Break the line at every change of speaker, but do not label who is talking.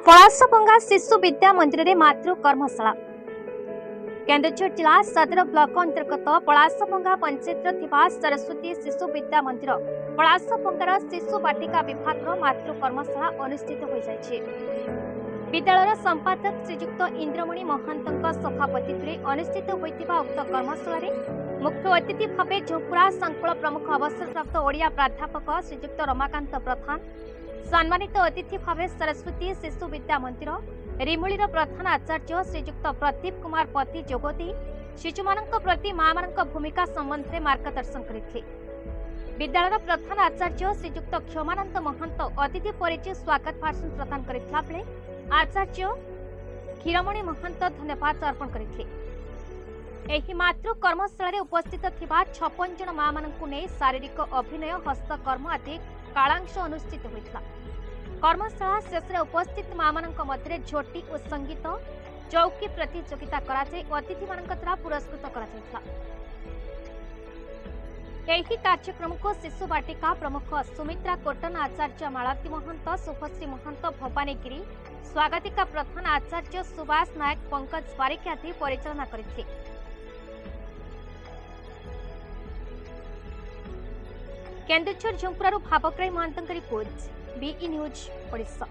पलाशभंगा शिशु विद्या मंदिर में मातृ कर्मशाला केन्दुझर जिला सदर ब्लॉक अंतर्गत पलाशभंगा पंचायत सरस्वती शिशु विद्या मंदिर पलाशभंगार शिशु बाटिका विभाग मातृ कर्मशाला अनुष्ठित हो जाए। विद्यालय संपादक श्रीजुक्त इंद्रमणि महंत सभापति अनुष्ठित होता उक्त कर्मशाला मुख्य अतिथि भाव झोपुरा संकुल प्रमुख अवसरप्राप्त ओडिया प्राध्यापक श्रीजुक्त रमाकांत प्रधान, सम्मानित अतिथि भाव सरस्वती शिशु विद्या मंदिर रिमुलीर प्रधान आचार्य श्रीजुक्त प्रदीप कुमार पति जोगदी शिशुमानंक प्रति मां मानंक भूमिका संबंध में मार्गदर्शन करते। विद्यालय प्रधान आचार्य श्रीजुक्त क्षमानंद महंत अतिथि परिचय स्वागत भाषण प्रदान करथिला बेले आचार्य क्षीरमणि महंत धन्यवाद अर्पण करते। एही मातृ कर्मशाला उपस्थित थिबा 56 जन मां मानंकु नै शारीरिक अभिनय हस्तकर्म आदि कालांश अनुष्ठित होइतला। कर्मशाला शेष उपस्थित मां मानंक मध्य झोटी और संगीत चौकी प्रतियोगिता कराଯାଇ अतिथि मानंक द्वारा पुरस्कृत कराଯାଇतला। एही कार्यक्रम को शिशु बाटिका प्रमुख सुमित्रा कोटन, आचार्य मालती महंत, शुभश्री महंत, भवानी गिरी, स्वागतिका प्रधान आचार्य सुभाष नायक, पंकज बारिक आदि परिचालना करथिले। केन्दुझर झुंपुरारू भावग्राही महंतଙ୍କ रिपोर्ट बीई न्यूज ओडिशा।